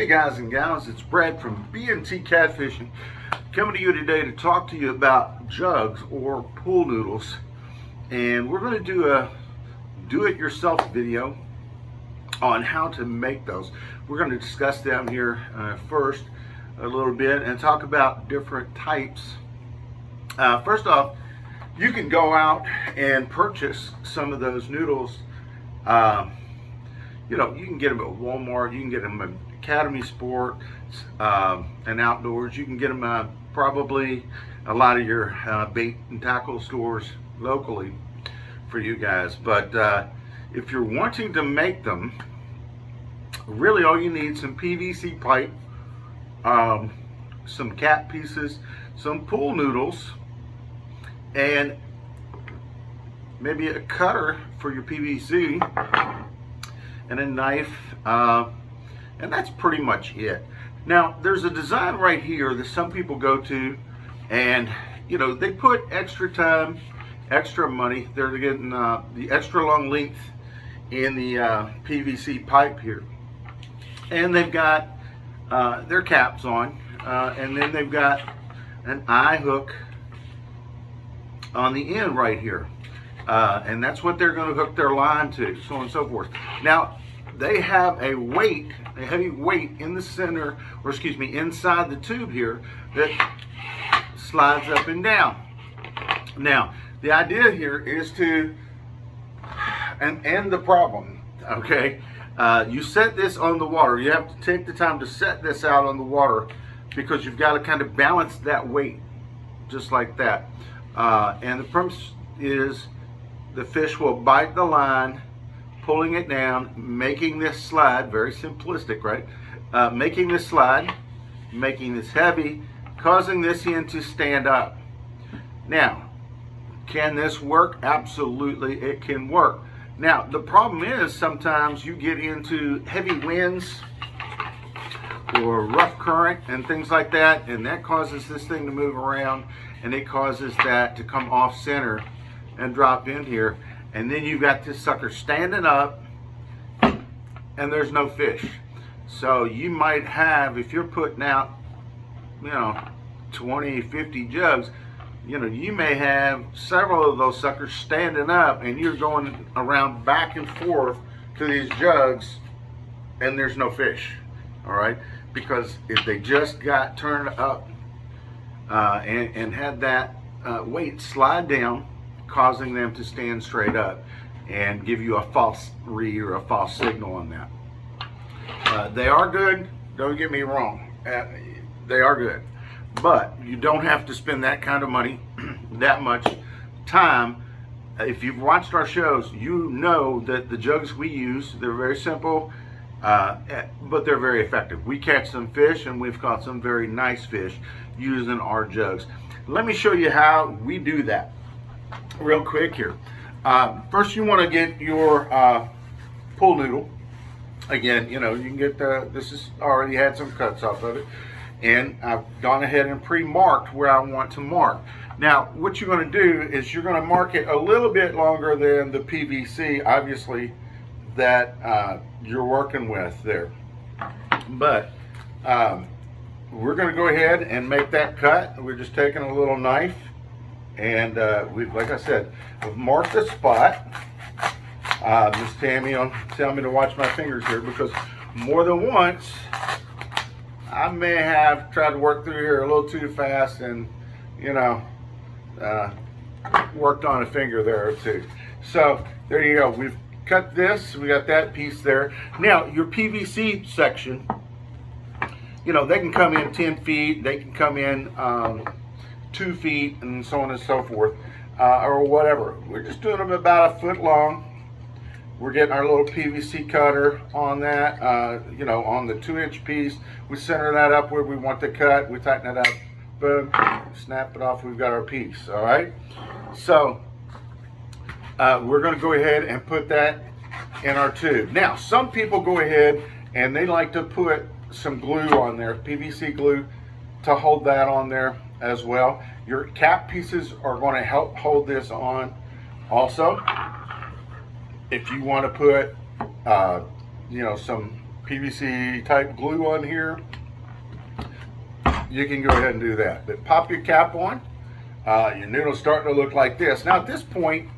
Hey guys and gals, it's Brad from B&T Catfishing, coming to you today to talk to you about jugs or pool noodles. And we're going to do a do-it-yourself video on how to make those. We're going to discuss them here first a little bit and talk about different types. First off, you can go out and purchase some of those noodles. You can get them at Walmart, you can get them at Academy Sport and Outdoors. You can get them probably a lot of your bait and tackle stores locally for you guys. But if you're wanting to make them, really all you need some PVC pipe, some cat pieces, some pool noodles, and maybe a cutter for your PVC, and a knife, and that's pretty much it. Now, there's a design right here that some people go to, and they put extra time, extra money. They're getting the extra long length in the PVC pipe here, and they've got their caps on, and then they've got an eye hook on the end right here. And that's what they're going to hook their line to, so on and so forth. Now, they have a weight, a heavy weight in the center, or excuse me, inside the tube here that slides up and down. Now, the idea here is to end the problem, okay? You set this on the water. You have to take the time to set this out on the water because you've got to kind of balance that weight, just like that. And the premise is the fish will bite the line, pulling it down, making this slide, very simplistic, right? Making this slide, making this heavy, causing this end to stand up. Now, can this work? Absolutely, it can work. Now, the problem is sometimes you get into heavy winds or rough current and things like that, and that causes this thing to move around, and it causes that to come off center and drop in here, and then you've got this sucker standing up and there's no fish. So you might have, if you're putting out 20, 50 jugs, you may have several of those suckers standing up, and you're going around back and forth to these jugs and there's no fish. All right, because if they just got turned up and had that weight slide down, causing them to stand straight up and give you a false read or a false signal on that. They are good, don't get me wrong, they are good, but you don't have to spend that kind of money, that much time. If you've watched our shows, you know that the jugs we use, they're very simple, but they're very effective. We catch some fish, and we've caught some very nice fish using our jugs. Let me show you how we do that real quick here. First, you want to get your pool noodle. Again, you can get this is already had some cuts off of it, and I've gone ahead and pre-marked where I want to mark. Now, what you're going to do is you're going to mark it a little bit longer than the PVC, obviously, that you're working with there. But we're going to go ahead and make that cut. We're just taking a little knife, and we've, like I said, we've marked the spot. Miss Tammy will tell me to watch my fingers here, because more than once I may have tried to work through here a little too fast and worked on a finger there or two. So there you go. We've cut this. We got that piece there. Now your PVC section, they can come in 10 feet. They can come in 2 feet, and so on and so forth, or whatever. We're just doing them about a foot long. We're getting our little PVC cutter on that, on the 2-inch piece. We center that up where we want to cut. We tighten it up, boom, snap it off. We've got our piece. All right. So we're going to go ahead and put that in our tube. Now, some people go ahead and they like to put some glue on there, PVC glue, to hold that on there as well. Your cap pieces are going to help hold this on also. If you want to put some PVC type glue on here, you can go ahead and do that. But pop your cap on. Your noodle's starting to look like this. Now at this point,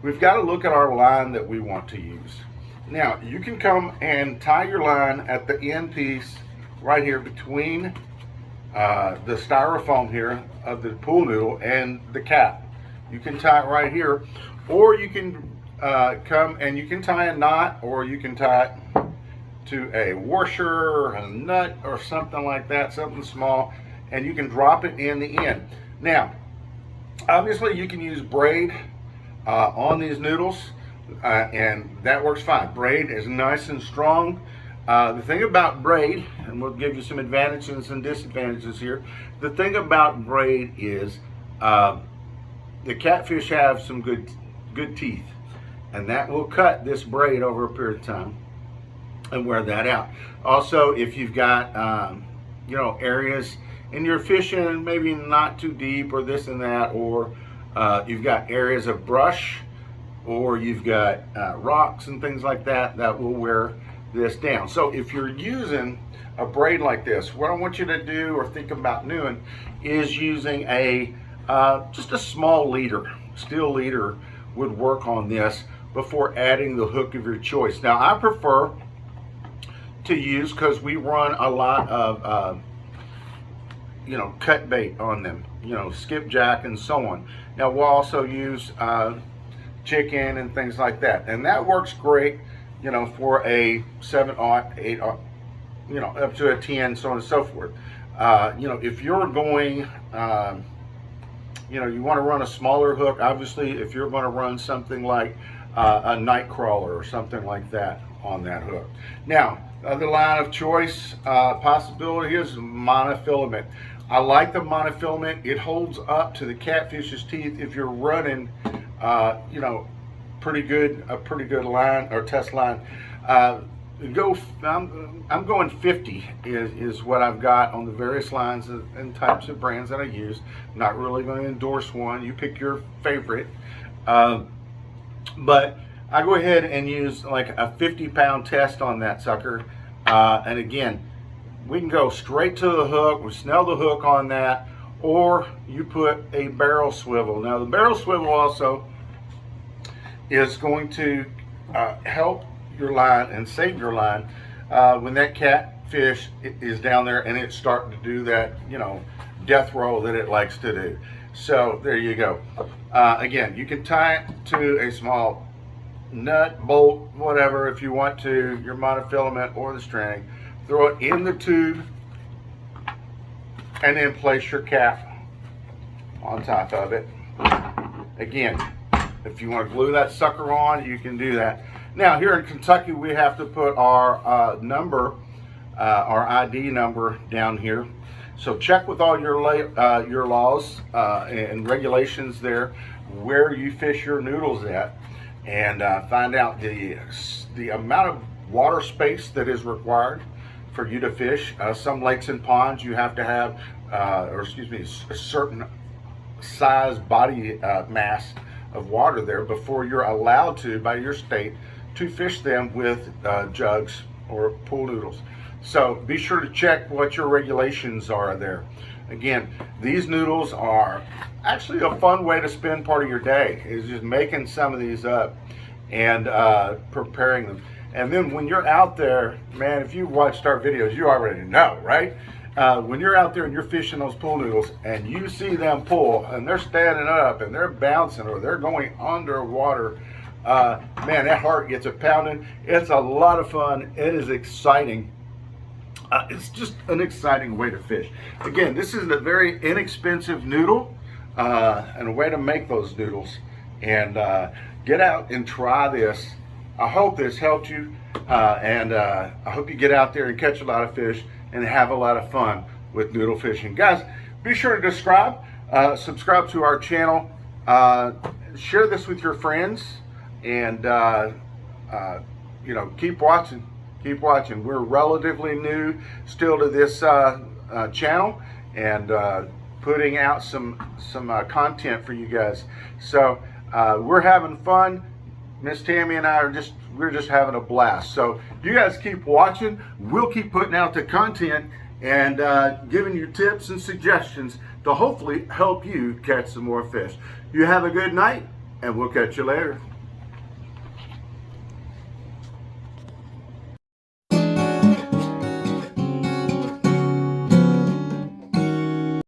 we've got to look at our line that we want to use. Now you can come and tie your line at the end piece right here between the styrofoam here of the pool noodle and the cap. You can tie it right here, or you can come and you can tie a knot, or you can tie it to a washer or a nut or something like that, something small, and you can drop it in the end. Now obviously you can use braid on these noodles, and that works fine. Braid is nice and strong. The thing about braid, and we'll give you some advantages and disadvantages here. The thing about braid is the catfish have some good teeth, and that will cut this braid over a period of time and wear that out. Also, if you've got you know, areas and you're fishing maybe not too deep or this and that, or you've got areas of brush, or you've got rocks and things like that, that will wear this down. So if you're using a braid like this, what I want you to do or think about doing is using a just a small leader. Steel leader would work on this before adding the hook of your choice. Now I prefer to use, because we run a lot of you know, cut bait on them, you know, skipjack and so on. Now we'll also use chicken and things like that, and that works great, you know, for a 7/0, 8/0, you know, up to a 10, so on and so forth. You know, if you're going you know, you want to run a smaller hook, obviously if you're going to run something like a night crawler or something like that on that hook. Now the line of choice possibility is monofilament. I like the monofilament. It holds up to the catfish's teeth if you're running you know, a pretty good line or test line. I'm going 50 is what I've got on the various lines and types of brands that I use. I'm not really going to endorse one. You pick your favorite. But I go ahead and use like a 50-pound test on that sucker. And again, we can go straight to the hook. We snell the hook on that, or you put a barrel swivel. Now the barrel swivel also is going to help your line and save your line when that catfish is down there and it's starting to do that, you know, death roll that it likes to do. So there you go. Again, you can tie it to a small nut, bolt, whatever, if you want to, your monofilament or the string. Throw it in the tube and then place your cap on top of it. Again, if you want to glue that sucker on, you can do that. Now here in Kentucky, we have to put our number, our ID number down here. So check with all your laws and regulations there where you fish your noodles at, and find out the amount of water space that is required for you to fish. Some lakes and ponds you have to have, or excuse me, a certain size body mass of water there before you're allowed to, by your state, to fish them with jugs or pool noodles. So be sure to check what your regulations are there. Again, these noodles are actually a fun way to spend part of your day, is just making some of these up and preparing them. And then when you're out there, man, if you watched our videos, you already know, right? When you're out there and you're fishing those pool noodles and you see them pull and they're standing up and they're bouncing or they're going underwater, man, that heart gets a pounding. It's a lot of fun. It is exciting. It's just an exciting way to fish. Again, this is a very inexpensive noodle and a way to make those noodles. And get out and try this. I hope this helped you, and I hope you get out there and catch a lot of fish and have a lot of fun with noodle fishing. Guys, be sure to subscribe to our channel, share this with your friends, and you know, keep watching. We're relatively new still to this channel, and putting out some content for you guys. So we're having fun. Miss Tammy and I are just we're just having a blast. So you guys keep watching. We'll keep putting out the content and giving you tips and suggestions to hopefully help you catch some more fish. You have a good night, and we'll catch you later.